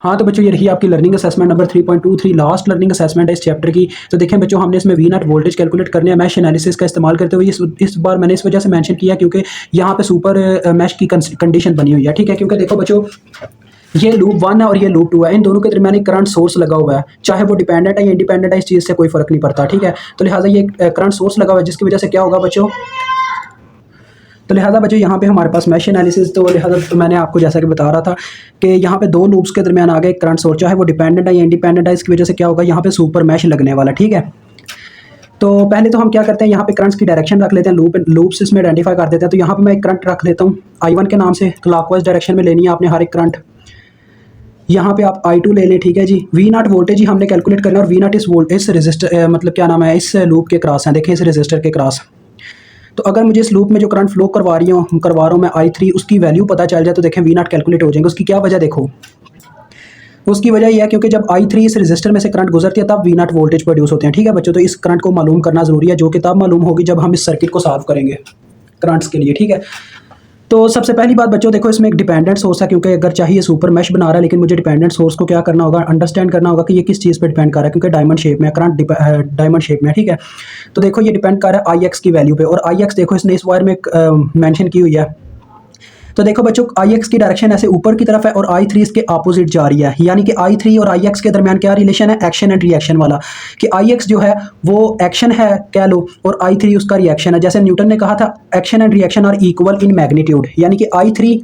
हाँ तो बच्चों ये रही आपकी learning assessment number 3.23 last learning assessment है इस चैप्टर की। तो देखें बच्चों हमने इसमें वी नॉट वोल्टेज कैलकुलेट करने हैं मैश एनालिसिस का इस्तेमाल करते हुए। इस बार मैंने इस वजह से मेंशन किया क्योंकि यहाँ पे सुपर मैश की कंडीशन बनी हुई है, ठीक है। क्योंकि देखो बच्चों ये लूप 1 है और ये लूप 2 है, इन दोनों के दरमियान एक करंट सोर्स लगा हुआ है, चाहे वो डिपेंडेंट है या इंडिपेंडेंट है, इस चीज़ से कोई फर्क नहीं पड़ता, ठीक है। तो लिहाजा ये करंट सोर्स लगा हुआ है जिसकी वजह से क्या होगा बच्चों, तो लिहाजा बच्चों यहाँ पे हमारे पास मैश एनालिसिस, तो लिहाजा तो मैंने आपको जैसा कि बता रहा था कि यहाँ पे दो लूप्स के दरमियान आ गए करंट सोर्स, चाहे वो डिपेंडेंट है या इंडिपेंडेंट है, इसकी वजह से क्या होगा यहाँ पे सुपर मैश लगने वाला, ठीक है। तो पहले तो हम क्या करते हैं, यहाँ पे करंट्स की डायरेक्शन रख लेते हैं, लूप्स इसमें आइडेंटिफाई कर देते हैं। तो यहाँ पे मैं एक करंट रख लेता हूँ I1 के नाम से, क्लॉकवाइज डायरेक्शन में लेनी है आपने हर एक करंट। यहाँ पे आप I2 ले लें, ठीक है जी। वी नॉट वोल्टेज ही हमने कैलकुलेट करना है और वी नॉट इस रजिस्टर मतलब क्या नाम है, इस लूप के क्रॉस है, देखें इस रजिस्टर के क्रॉस। तो अगर मुझे इस लूप में जो करंट फ्लो करवा रहा हूँ मैं I3, उसकी वैल्यू पता चल जाए तो देखें वी नॉट कैलकुलेट हो जाएंगे। उसकी क्या वजह देखो, उसकी वजह यह है क्योंकि जब I3 इस रजिस्टर में से करंट गुजरती है तब वी नॉट वोल्टेज प्रोड्यूस होते हैं, ठीक है बच्चों। तो इस करंट को मालूम करना जरूरी है, जो कि तब मालूम होगी जब हम इस सर्किट को सॉल्व करेंगे करंट्स के लिए, ठीक है। तो सबसे पहली बात बच्चों देखो, इसमें एक डिपेंडेंट सोर्स है, क्योंकि अगर चाहिए सुपर मैश बना रहा है लेकिन मुझे डिपेंडेंट सोर्स को क्या करना होगा, अंडरस्टैंड करना होगा कि ये किस चीज़ पे डिपेंड कर रहा है, क्योंकि डायमंड शेप में करंट डायमंड शेप में, ठीक है। तो देखो ये डिपेंड कर रहा है IX की वैल्यू पे, और IX देखो इसने इस वायर में मेंशन की हुई है। तो देखो बच्चों IX की डायरेक्शन ऐसे ऊपर की तरफ है और I3 इसके अपोजिट जा रही है, यानी कि I3 और IX के दरमियान क्या रिलेशन है, एक्शन एंड रिएक्शन वाला, कि IX जो है वो एक्शन है कह लो और I3 उसका रिएक्शन है। जैसे न्यूटन ने कहा था action and reaction are equal in magnitude, यानी कि I3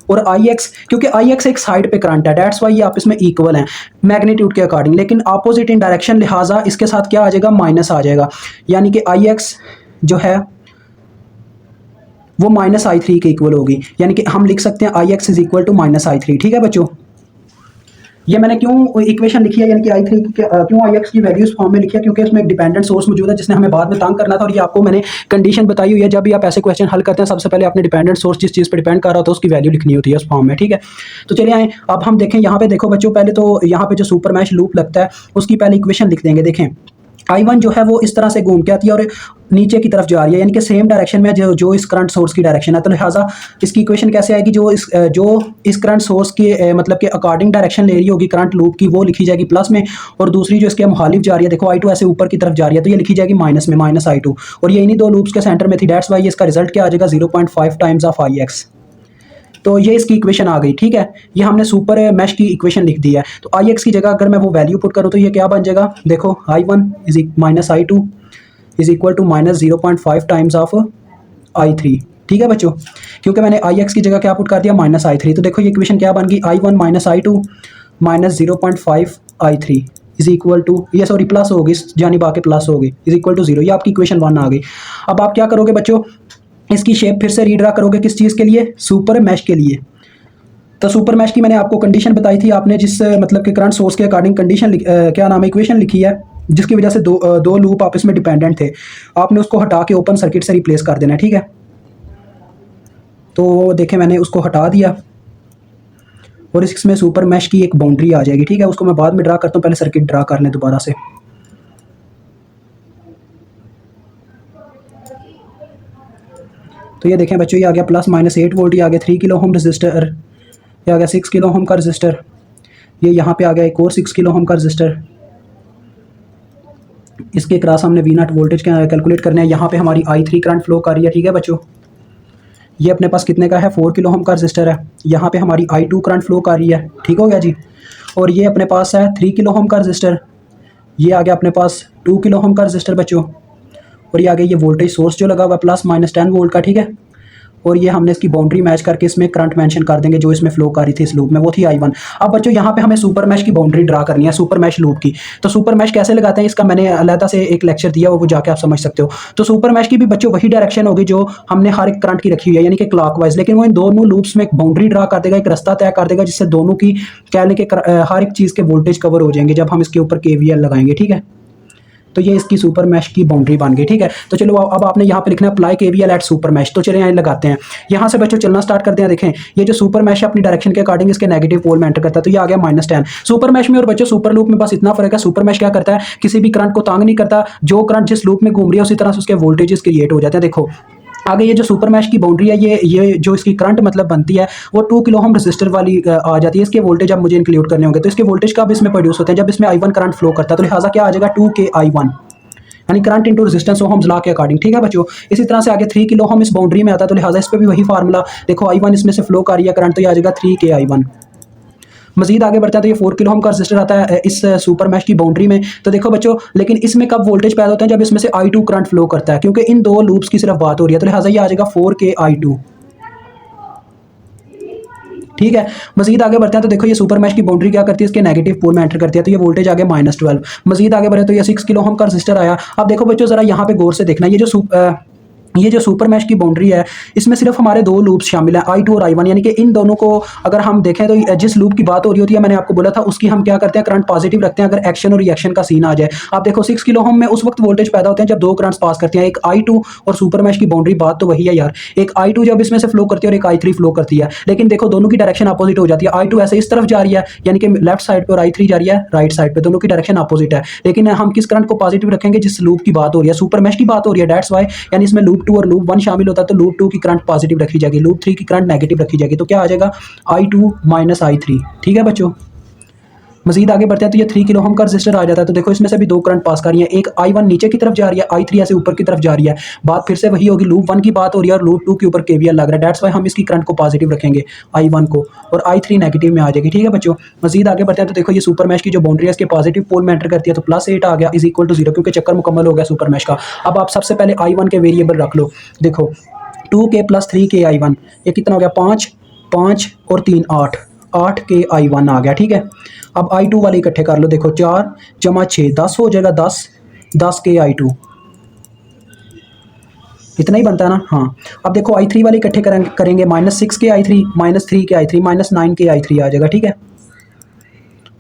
और IX, क्योंकि IX एक साइड पे करंट है, दैट्स वाई ये आपस में इक्वल हैं मैग्नीट्यूड के अकॉर्डिंग, लेकिन अपोजिट इन डायरेक्शन, लिहाजा इसके साथ क्या आ जाएगा, माइनस आ जाएगा, यानी कि IX जो है वो -I3 के इक्वल होगी, यानी कि हम लिख सकते हैं IX is equal to -I3, ठीक है बच्चों। ये मैंने क्यों इक्वेशन लिखी है, यानी कि I3 क्यों IX की वैल्यूज फॉर्म में लिखी है, क्योंकि इसमें एक डिपेंडेंट सोर्स मौजूद है जिसने हमें बाद में तंग करना था, और ये आपको मैंने कंडीशन बताई हुई है। जब भी आप ऐसे क्वेश्चन हल करते हैं सबसे पहले आपने डिपेंडेंट सोर्स जिस चीज़ पर डिपेंड कर रहा होता है उसकी वैल्यू लिखनी होती है उस फॉर्म में, ठीक है। तो चलिए आए अब हम देखें, यहाँ पे देखो बच्चों, पहले तो यहाँ पे जो सुपर मैश लूप लगता है उसकी पहले इक्वेशन लिख देंगे। देखें I1 जो है वो इस तरह से घूम के आती है और नीचे की तरफ जा रही है, यानी कि सेम डायरेक्शन में जो इस करंट सोर्स की डायरेक्शन है। तो लिहाजा इसकी इक्वेशन कैसे आएगी, जो इस करंट सोर्स के मतलब के अकॉर्डिंग डायरेक्शन ले रही होगी करंट लूप की, वो लिखी जाएगी प्लस में, और दूसरी जो इसके मुखालिफ जा रही है, देखो I2 ऐसे ऊपर की तरफ जा रही है तो ये लिखी जाएगी माइनस में, -I2, और ये इन्हीं दो लूप्स के सेंटर में थी, दैट्स वाई इसका रिजल्ट क्या आ जाएगा, 0.5 टाइम्स ऑफ IX। तो ये इसकी इक्वेशन आ गई, ठीक है। ये हमने सुपर मैश की इक्वेशन लिख दी है। तो IX की जगह अगर मैं वो वैल्यू पुट करूँ तो ये क्या बन जाएगा, देखो I1 is -I2 is equal to -0.5 times of I3, ठीक है बच्चों। क्योंकि मैंने IX की जगह क्या पुट कर दिया, -I3, तो देखो ये इक्वेशन क्या बन गई, I1 -I2 -0.5 I3 is equal to, ये सॉरी प्लस होगी, इस जानिब आके प्लस होगी, इज इक्वल टू 0। ये आपकी इक्वेशन 1 आ गई। अब आप क्या करोगे बच्चों, इसकी शेप फिर से रीड्रा करोगे, किस चीज़ के लिए, सुपर मैश के लिए। तो सुपर मैश की मैंने आपको कंडीशन बताई थी, आपने जिस मतलब कि करंट सोर्स के अकॉर्डिंग कंडीशन क्या नाम है, इक्वेशन लिखी है, जिसकी वजह से दो लूप आपस में डिपेंडेंट थे, आपने उसको हटा के ओपन सर्किट से रिप्लेस कर देना, ठीक है। तो देखें मैंने उसको हटा दिया और इसमें सुपर मैश की एक बाउंड्री आ जाएगी, ठीक है। उसको मैं बाद में ड्रा करता हूँ, पहले सर्किट ड्रा कर लें दोबारा से। तो ये देखें बच्चों, ये आ गया +-8 वोल्ट, ये आ गया 3 किलो ओम रजिस्टर, ये आ गया 6 किलो ओम का रजिस्टर, ये यहाँ पे आ गया एक और 6 किलो ओम का रजिस्टर। इसके क्रॉस हमने वी नॉट वोल्टेज कैलकुलेट करना है। यहाँ पे हमारी I3 करंट फ्लो कर रही है, ठीक है बच्चों। ये अपने पास कितने का है, 4 किलो ओम का रजिस्टर है। यहाँ पे हमारी I2 करंट फ्लो कर रही है, ठीक हो गया जी। और ये अपने पास है 3 किलो ओम का रजिस्टर, ये आ गया अपने पास 2 किलो ओम का रजिस्टर बच्चों, और ये आगे ये वोल्टेज सोर्स जो लगा हुआ +-10 वोल्ट का, ठीक है। और ये हमने इसकी बाउंड्री मैच करके इसमें करंट मेंशन कर देंगे जो इसमें फ्लो कर रही थी इस लूप में, वो थी I1। अब बच्चों यहाँ पे हमें सुपर मैश की बाउंड्री ड्रा करनी है, सुपर मैश लूप की। तो सुपर मैश कैसे लगाते हैं इसका मैंने अलहदा से एक लेक्चर दिया, वो जाके आप समझ सकते हो। तो सुपर मैश की भी बच्चों वही डायरेक्शन होगी जो हमने हर एक करंट की रखी हुई है, यानी कि क्लॉकवाइज, लेकिन वो इन दोनों लूप्स में एक बाउंड्री ड्रा कर देगा, एक रास्ता तय कर देगा जिससे दोनों की कह लें कि हर एक चीज़ के वोल्टेज कवर हो जाएंगे जब हम इसके ऊपर KVL लगाएंगे, ठीक है। तो ये इसकी सुपर मैश की बाउंड्री बन गई, ठीक है। तो चलो अब आपने यहाँ पे लिखना है apply KVL at super mesh. तो चलिए यहाँ लगाते हैं, यहाँ से बच्चों चलना स्टार्ट करते हैं। देखें ये जो सुपर मैश है अपनी डायरेक्शन के अकॉर्डिंग इसके नेगेटिव पोल में एंटर करता है, तो ये आ गया -10। सुपर मैश में और बच्चों सुपर लूप में बस इतना फर्क है, सुपर मैश क्या करता है, किसी भी करंट को तंग नहीं करता, जो करंट जिस लूप में घूम रही है उसी तरह से उसके वोल्टेजेस क्रिएट हो जाते हैं। देखो आगे ये जो सुपर मैश की बाउंड्री है, ये जो इसकी करंट मतलब बनती है वो 2 किलो हम रजिस्टर वाली आ जाती है। इसके वोल्टेज अब मुझे इंक्लूड करने होंगे, तो इसके वोल्टेज कब इसमें प्रोड्यूस होते हैं, जब इसमें I1 करंट फ्लो करता है। तो लिहाजा क्या आ जाएगा 2K I1, यानी current into resistance Ohm's law के अकॉर्डिंग। ठीक है बच्चों, इसी तरह से आगे 3 किलो हम इस बाउंड्री में आता है, तो लिहाजा इस पर भी वही फार्मूला, देखो I1 इसमें से फ्लो कर रही है करंट, तो ये आ जाएगा 3K I1। मजीद आगे बढ़ता है तो ये 4 किलो ओम का रजिस्टर आता है इस सुपर मैश की बाउंड्री में। तो देखो बच्चों, लेकिन इसमें कब वोल्टेज पैदा होता है, जब इसमें से I2 करंट फ्लो करता है, क्योंकि इन दो लूप्स की सिर्फ बात हो रही है, तो लिहाजा ये आ जाएगा 4K I2। ठीक है, मजीद आगे बढ़ते हैं तो देखो ये सुपर मैश की बाउंड्री क्या करती है, इसके नेगेटिव पोल में एंटर करती है, तो ये वोल्टेज आ गया -12। मजीद आगे बढ़े तो ये 6 किलो ओम का रजिस्टर आया। अब देखो बच्चों जरा यहाँ पे गौर से देखना, ये जो सुपर मैश की बाउंड्री है इसमें सिर्फ हमारे दो लूप्स शामिल हैं, I2 और I1, यानी कि इन दोनों को अगर हम देखें तो जिस लूप की बात हो रही होती है, मैंने आपको बोला था उसकी हम क्या करते हैं, करंट पॉजिटिव रखते हैं अगर एक्शन और रिएक्शन का सीन आ जाए। आप देखो 6 किलो ओम में उस वक्त वोल्टेज पैदा होते हैं जब दो करंट्स पास करते हैं, एक I2 और सुपर मैश की बाउंड्री बात तो वही है यार, एक I2 जब इसमें से फ्लो करती है और एक I3 फ्लो करती है, लेकिन देखो दोनों की डायरेक्शन अपोजिट हो जाती है। I2 ऐसे इस तरफ जा रही है यानी कि लेफ्ट साइड पे, और I3 जा रही है राइट साइड पे, दोनों की डायरेक्शन अपोजिट है। लेकिन हम किस करंट को पॉजिटिव रखेंगे, जिस लूप की बात हो रही है, सुपर मैश की बात हो रही है, दैट्स वाई, यानी इसमें लूप 2 और लूप 1 होता है, तो लूप 2 की करंट पॉजिटिव रखी जाएगी, लूप 3 की करंट नेगेटिव रखी जाएगी। तो क्या आ जाएगा I2 - I3। ठीक है बच्चों, मजीद आगे बढ़ते हैं तो ये 3 किलो ओम का रजिस्टर आ जाता है। तो देखो इसमें से भी दो करंट पास कर रही है, एक I1 नीचे की तरफ जा रही है, I3 ऐसे ऊपर की तरफ जा रही है। बात फिर से वही होगी, लूप 1 की बात हो रही है और लूप 2 के ऊपर KVL लग रहा है, दैट्स वाई हम इसकी करंट को पॉजिटिव रखेंगे I1 को, और I3 नेगेटिव में आ जाएगी। ठीक है बच्चों, मजीद आगे बढ़ते हैं तो देखो ये सुपर मैश की जो बाउंड्री है इसके पॉजिटिव पोल में एंटर करती है, तो +8 आ गया = 0, क्योंकि चक्कर मुकम्मल हो गया सुपर मैश का। अब आप सबसे पहले I1 के वेरिएबल रख लो, देखो 2K + 3K I1, ये कितना हो गया 5 5 और 3 8, 8K I1 आ गया। ठीक है, अब I2 वाले इकट्ठे कर लो, देखो 4 + 6 10 हो जाएगा, 10K I2, इतना ही बनता है ना। हाँ, अब देखो I3 वाले इकट्ठे करेंगे -6K I3 -3K I3 -9K I3 आ जाएगा। ठीक है,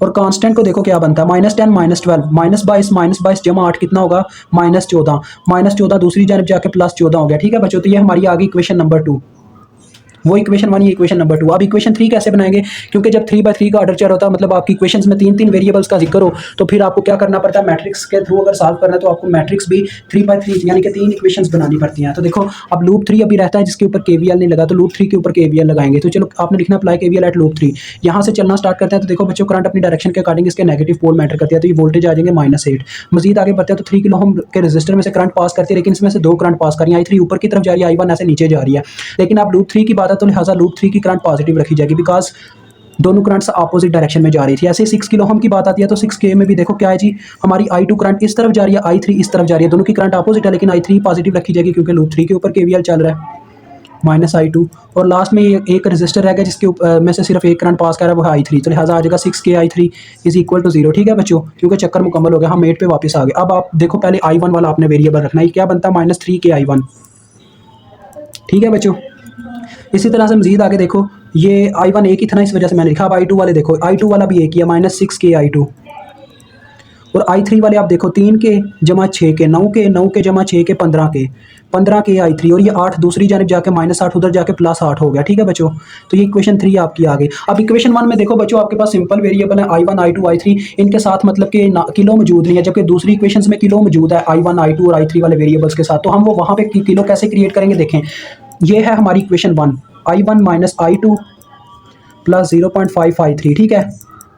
और कांस्टेंट को देखो क्या बनता है, -10 -12 -22 जमा 8 कितना होगा -14 दूसरी जानब जाके +14 हो गया। ठीक है बच्चों, तो ये हमारी आ गई इक्वेशन नंबर 2, वो इक्वेशन 1, ये इक्वेशन नंबर 2। अब इक्वेशन 3 कैसे बनाएंगे, क्योंकि जब 3/3 का ऑर्डर चेयर होता है, मतलब आपकी इक्वेशंस में 3 वेरिएबल्स का जिक्र हो, तो फिर आपको क्या करना पड़ता है, मैट्रिक्स के थ्रू अगर सॉल्व करना है तो आपको मैट्रिक्स भी 3/3 यानी कि 3 इक्वेशंस बनानी पड़ती हैं। तो देखो अब लूप 3 अभी रहता है जिसके ऊपर KVL नहीं लगा, तो लूप 3 के ऊपर KVL लगाएंगे। तो चलो आपने लिखना अप्लाई KVL एट लूप 3, यहाँ से चलना स्टार्ट करते हैं। तो देखो बच्चों, करंट अपनी डायरेक्शन के अकॉर्डिंग इसके नेगेटिव पोल में एंटर करती है, तो ये वोल्टेज आ जाएंगे -8। मजीद आगे बढ़ते हैं तो 3 किलो ओम के रजिस्टर में से करंट पास करती है, लेकिन इसमें से दो करंट पास कर रही है, I3 ऊपर की तरफ जा रही है, I1 ऐसे नीचे जा रही है। लेकिन अब लूप 3 की बात है तो लिहाजा लूप 3 की करंट पॉजिटिव रखी जाएगी, बिकॉज दोनों करंट्स अपोजिट डायरेक्शन में जा रही थी। ऐसे 6 किलो ओम की बात आती है तो 6K में भी देखो क्या है जी, हमारी I2 करंट इस तरफ जा रही है, I3 इस तरफ जा रही है, दोनों की करंट अपोजिट है, लेकिन I3 पॉजिटिव रखी जाएगी क्योंकि लूप 3 के ऊपर KVL चल रहा है -I2। और लास्ट में ये एक रजिस्टर रहेगा जिसके में से सिर्फ एक करंट पास कर रहा है, वो है I3, तो लिहाजा आ जाएगा 6K I3 = 0। ठीक है बच्चों, क्योंकि चक्कर मुकम्मल हो गया, हम 8 पे वापस आ गए। अब आप देखो पहले I1 वाला आपने वेरिएबल रखना है, क्या बनता है -3K I1। ठीक है बच्चों, इसी तरह से मजीद आगे देखो, ये I1 एक ही था ना, इस वजह से मैंने लिखा। अब I2 वाले देखो, I2 वाला भी एक ही है -6K I2, और I3 वाले आप देखो 3K + 6K 9K 9K + 6K 15K I3, और ये 8 दूसरी जानब जाके -8 उधर जाके +8 हो गया। ठीक है बच्चों, तो ये इक्वेशन 3 आपकी आ गई। अब इक्वेशन 1 में देखो बच्चों, आपके पास सिंपल वेरिएबल है I1 I2 I3, इनके साथ मतलब कि किलो मौजूद नहीं है, जबकि दूसरी इक्वेशंस में किलो मौजूद है I1 I2 और I3 वाले वेरिएबल्स के साथ। तो हम वो वहाँ पे किलो कैसे क्रिएट करेंगे, देखें ये है हमारी इक्वेशन 1, I1 - I2 + 0.5 I3, ठीक है,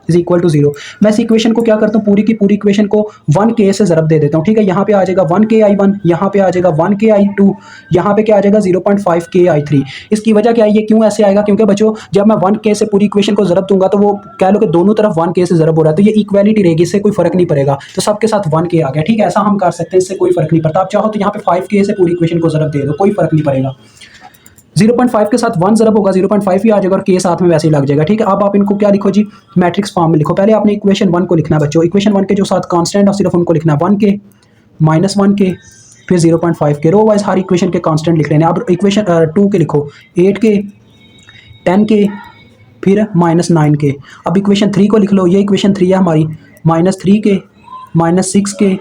= 0। मैं इस इक्वेशन को क्या करता हूँ, पूरी की पूरी इक्वेशन को 1K से ज़रब दे देता हूँ। ठीक है, यहाँ पे आ जाएगा 1K I1, यहाँ पे आ जाएगा 1K I2, यहाँ पे क्या आ जाएगा 0.5K I3। इसकी वजह क्या है, ये क्यों ऐसे आएगा, क्योंकि बच्चों जब मैं 1K से पूरी इक्वेशन को ज़रब दूंगा तो वो कह लो कि दोनों तरफ 1K से ज़रब हो रहा है, तो ये इक्वालिटी रहेगी, इससे कोई फ़र्क नहीं पड़ेगा, तो सबके साथ 1K आ गया। ठीक है, ऐसा हम कर सकते हैं, इससे कोई फ़र्क नहीं पड़ता। आप चाहो तो यहाँ पे 5K से पूरी इक्वेशन को ज़रब दे दो, कोई फ़र्क नहीं पड़ेगा। 0.5 के साथ 1 ज़रब होगा, 0.5 ही आ जाएगा, और K साथ में वैसे ही लग जाएगा। ठीक है, अब आप इनको क्या लिखो जी, मैट्रिक्स फॉर्म में लिखो। पहले आपने इक्वेशन 1 को लिखना है बच्चों, इक्वेशन 1 के जो साथ कांस्टेंट और सिर्फ उनको लिखना है 1K -1K फिर 0.5K, रो वाइज हर इक्वेशन के कांस्टेंट लिख लेने। अब इक्वेशन 2 के लिखो 8K 10K फिर -9K। अब इक्वेशन 3 को लिख लो, ये इक्वेशन 3 है हमारी, -3K -6K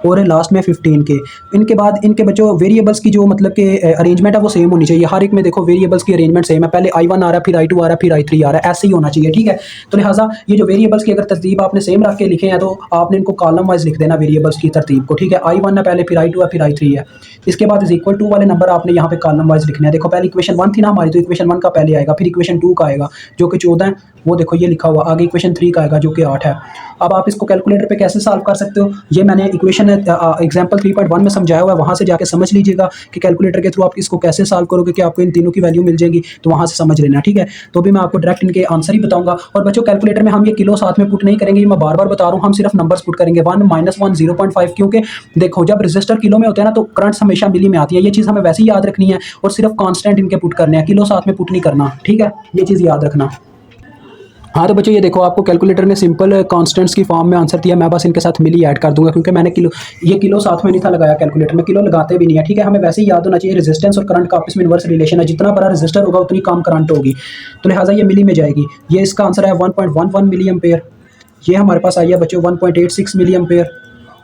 और लास्ट में 15K। इनके बाद इनके बच्चों वेरिएबल्स की जो मतलब कि अरेंजमेंट है वो सेम होनी चाहिए, हर एक में देखो वेरिएबल्स की अरेंजमेंट सेम है, पहले I1 आ रहा है, फिर I2 आ रहा है, फिर I3 आ रहा है, ऐसे ही होना चाहिए, ठीक है। तो लिहाजा ये जो वेरिएबल्स की अगर तरतीब आपने सेम रख के लिखे हैं तो आपने इनको कॉलम वाइज लिख देना वेरिएबल्स की तरतीब को, ठीक है। I1 है पहले, फिर I2 है, फिर I3 है। इसके बाद इज इक्वल टू वाले नंबर आपने यहाँ पे कॉलम वाइज लिखने हैं। देखो पहले इक्वेशन 1 थी ना हमारी, तो इक्वेशन 1 का पहले आएगा, फिर इक्वेशन 2 का आएगा जो कि 14 है, वो देखो ये लिखा हुआ, आगे इक्वेशन 3 का आएगा जो कि 8 है। अब आप इसको कैलकुलेटर पे कैसे सॉल्व कर सकते हो, ये मैंने इक्वेशन एग्जांपल 3.1 में समझाया हुआ है, वहाँ से जाके समझ लीजिएगा कि कैलकुलेटर के थ्रू आप इसको कैसे सॉल्व करोगे कि आपको इन तीनों की वैल्यू मिल जाएगी, तो वहाँ से समझ लेना, ठीक है। तो भी मैं आपको डायरेक्ट इनके आंसर ही बताऊंगा। और बच्चों कैलकुलेटर में हम ये किलो साथ में पुट नहीं करेंगे, मैं बार बार बता रहा हूँ, हम सिर्फ नंबर्स पुट करेंगे 1 -1 0.5, क्योंकि देखो जब रजिस्टर किलो में होते हैं ना तो करंट्स हमेशा मिली में आती है, ये चीज़ हमें वैसे ही याद रखनी है, और सिर्फ कांस्टेंट इनके पुट करने हैं, किलो साथ में पुट नहीं करना, ठीक है, ये चीज़ याद रखना। हाँ तो बच्चों ये देखो आपको कैलकुलेटर ने सिंपल कांस्टेंट्स की फॉर्म में आंसर दिया, मैं बस इनके साथ मिली ऐड कर दूंगा क्योंकि मैंने किलो, ये किलो साथ में नहीं था लगाया, कैलकुलेटर में किलो लगाते भी नहीं है, ठीक है। हमें वैसे ही याद होना चाहिए रेजिस्टेंस और करंट का आपस में इनवर्स रिलेशन है, जितना बड़ा रेजिस्टर होगा उतनी कम करंट होगी, तो लिहाजा ये मिली में जाएगी। ये इसका आंसर है 1.11 मिली एम्पेयर। ये हमारे पास आई है बच्चों 1.86 मिली एम्पेयर,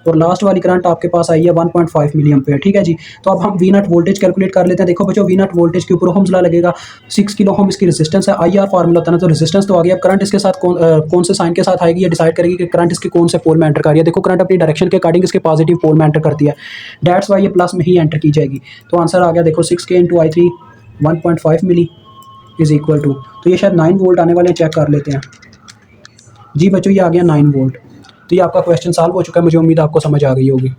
और लास्ट वाली करंट आपके पास आई है 1.5 मिली एम्पेयर, ठीक है जी। तो अब हम वी नट वोल्टेज कैलकुलेट कर लेते हैं। देखो बच्चों वी नट वोल्टेज के ऊपर ओहम्स लॉ लगेगा, 6 किलो ओम इसकी रेजिस्टेंस है, IR फार्मूला होता है ना, तो रेजिस्टेंस तो आ गया। अब करंट इसके साथ कौन से साइन के साथ आएगी, ये डिसाइड करेगी कि करंट इसके कौन से पोल में एंटर कर रही है। देखो करंट अपनी डायरेक्शन के अकॉर्डिंग इसके पॉजिटिव पोल में एंटर करती है, डेट्स वाई ये प्लस में ही एंटर की जाएगी। तो आंसर आ गया देखो 6K into I3 1.5 milli is equal to, तो ये शायद 9 वोल्ट आने वाले हैं, चेक कर लेते हैं। जी बच्चों ये आ गया 9 वोल्ट। तो ये आपका क्वेश्चन सॉल्व हो चुका है, मुझे उम्मीद है आपको समझ आ गई होगी।